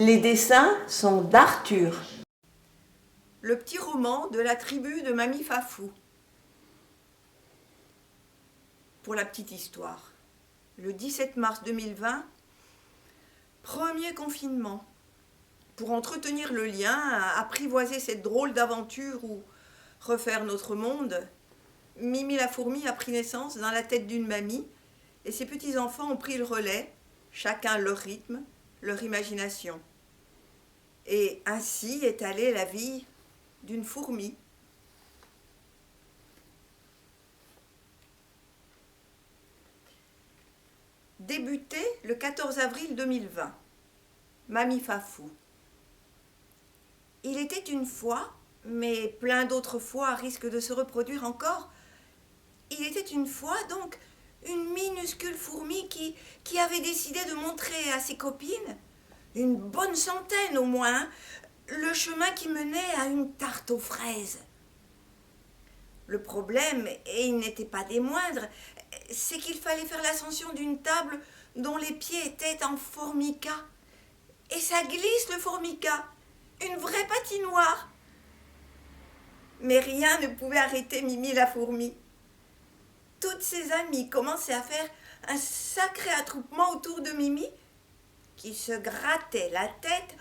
Les dessins sont d'Arthur. Le petit roman de la tribu de Mamie Fafou. Pour la petite histoire, le 17 mars 2020, premier confinement. Pour entretenir le lien, apprivoiser cette drôle d'aventure ou refaire notre monde, Mimi la fourmi a pris naissance dans la tête d'une mamie et ses petits-enfants ont pris le relais, chacun leur rythme, leur imagination. Et ainsi est allée la vie d'une fourmi. Débuté le 14 avril 2020. Mamie Fafou. Il était une fois, mais plein d'autres fois risquent de se reproduire encore. Il était une fois donc une minuscule fourmi qui avait décidé de montrer à ses copines, une bonne centaine au moins, le chemin qui menait à une tarte aux fraises. Le problème, et il n'était pas des moindres, c'est qu'il fallait faire l'ascension d'une table dont les pieds étaient en formica. Et ça glisse le formica, une vraie patinoire. Mais rien ne pouvait arrêter Mimi la fourmi. Toutes ses amies commençaient à faire un sacré attroupement autour de Mimi, qui se grattait la tête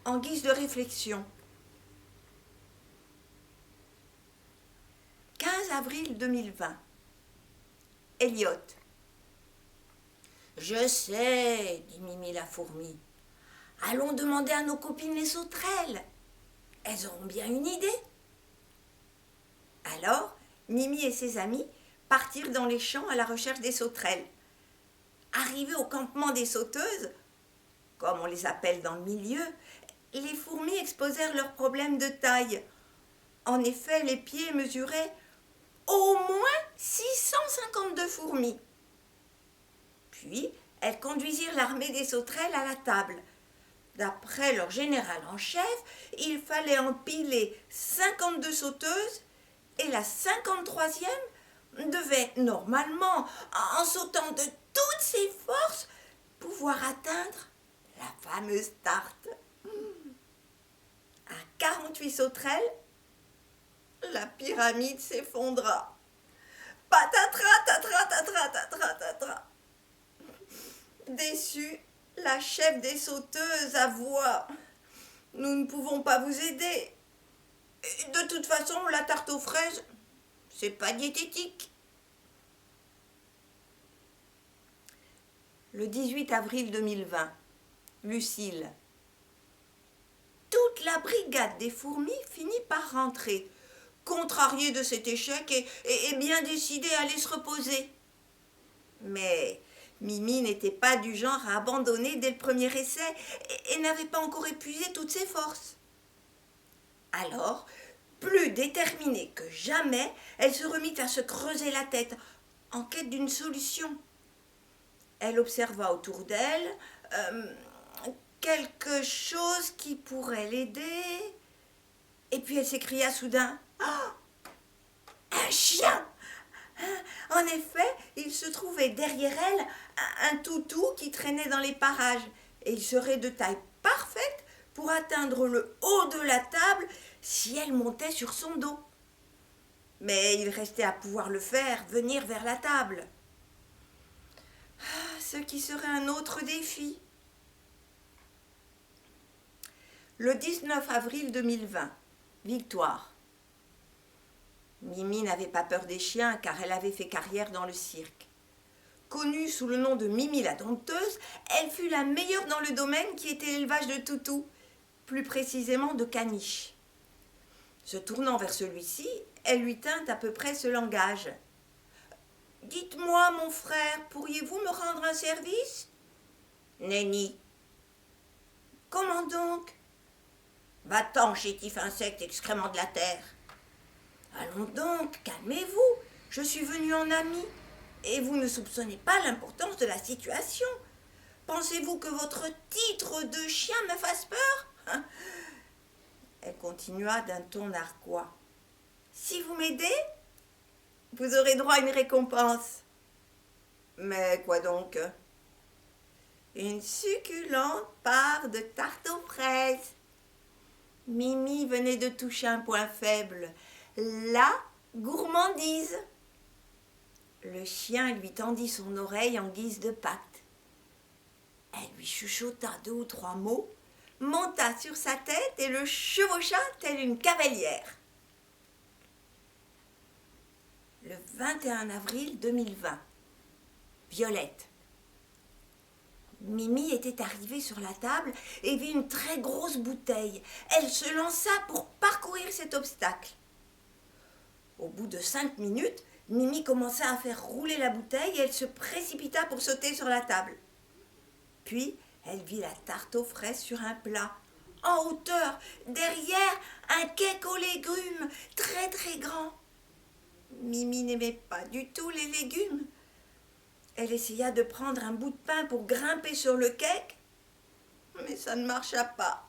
en guise de réflexion. 15 avril 2020. Elliot. Je sais, dit Mimi la fourmi. Allons demander à nos copines les sauterelles. Elles auront bien une idée. Alors, Mimi et ses amis partirent dans les champs à la recherche des sauterelles. Arrivées au campement des sauteuses, comme on les appelle dans le milieu, les fourmis exposèrent leurs problèmes de taille. En effet, les pieds mesuraient au moins 652 fourmis. Puis, elles conduisirent l'armée des sauterelles à la table. D'après leur général en chef, il fallait empiler 52 sauteuses et la 53e devait normalement, en sautant de toutes ses forces, pouvoir atteindre la fameuse tarte. À 48 sauterelles, la pyramide s'effondra. Patatras, tatras, tatras, tatras, tatras. Déçue, la chef des sauteuses avoua: nous ne pouvons pas vous aider. De toute façon, la tarte aux fraises, c'est pas diététique. Le 18 avril 2020. Lucille. Toute la brigade des fourmis finit par rentrer, contrariée de cet échec et bien décidée à aller se reposer. Mais Mimi n'était pas du genre à abandonner dès le premier essai et n'avait pas encore épuisé toutes ses forces. Alors, plus déterminée que jamais, elle se remit à se creuser la tête en quête d'une solution. Elle observa autour d'elle quelque chose qui pourrait l'aider. Et puis elle s'écria soudain: oh, un chien! En effet, il se trouvait derrière elle un toutou qui traînait dans les parages, et il serait de taille parfaite pour atteindre le haut de la table si elle montait sur son dos. Mais il restait à pouvoir le faire venir vers la table. Ce qui serait un autre défi. Le 19 avril 2020. Victoire. Mimi n'avait pas peur des chiens car elle avait fait carrière dans le cirque. Connue sous le nom de Mimi la dompteuse, elle fut la meilleure dans le domaine qui était l'élevage de toutous, plus précisément de caniches. Se tournant vers celui-ci, elle lui tint à peu près ce langage. « Dites-moi, mon frère, pourriez-vous me rendre un service ?»« Nenni. »« Comment donc ?»« Va-t'en, chétif insecte excrément de la terre. »« Allons donc, calmez-vous, je suis venue en ami, et vous ne soupçonnez pas l'importance de la situation. Pensez-vous que votre titre de chien me fasse peur ?» Elle continua d'un ton narquois. « Si vous m'aidez, vous aurez droit à une récompense. »« Mais quoi donc ?»« une succulente part de tarte aux fraises. Mimi venait de toucher un point faible, la gourmandise. Le chien lui tendit son oreille en guise de patte. Elle lui chuchota 2 ou 3 mots, monta sur sa tête et le chevaucha telle une cavalière. Le 21 avril 2020. Violette. Mimi était arrivée sur la table et vit une très grosse bouteille. Elle se lança pour parcourir cet obstacle. Au bout de 5 minutes, Mimi commença à faire rouler la bouteille et elle se précipita pour sauter sur la table. Puis, elle vit la tarte aux fraises sur un plat. En hauteur, derrière, un cake aux légumes, très très grand. Mimi n'aimait pas du tout les légumes. Elle essaya de prendre un bout de pain pour grimper sur le cake, mais ça ne marcha pas.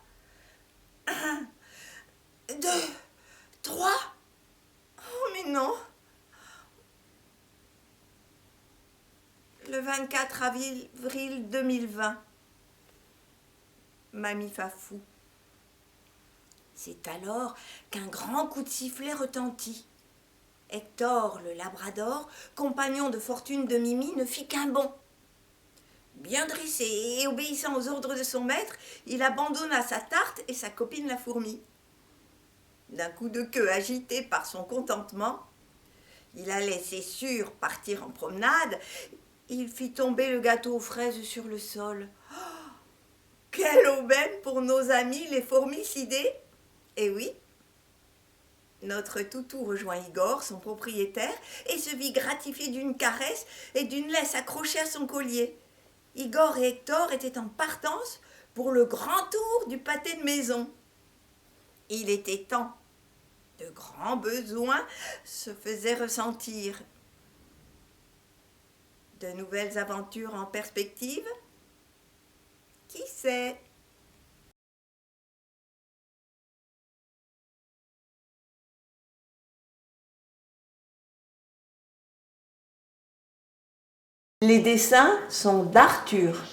1, 2, 3. Oh, mais non. Le 24 avril 2020. Mamie Fafou. C'est alors qu'un grand coup de sifflet retentit. Hector, le labrador, compagnon de fortune de Mimi, ne fit qu'un bond. Bien dressé et obéissant aux ordres de son maître, il abandonna sa tarte et sa copine la fourmi. D'un coup de queue agité par son contentement, il allait, c'est sûr, partir en promenade. Il fit tomber le gâteau aux fraises sur le sol. Oh, quelle aubaine pour nos amis les fourmicidés! Eh oui, notre toutou rejoint Igor, son propriétaire, et se vit gratifié d'une caresse et d'une laisse accrochée à son collier. Igor et Hector étaient en partance pour le grand tour du pâté de maison. Il était temps. De grands besoins se faisaient ressentir. De nouvelles aventures en perspective? Qui sait? Les dessins sont d'Arthur.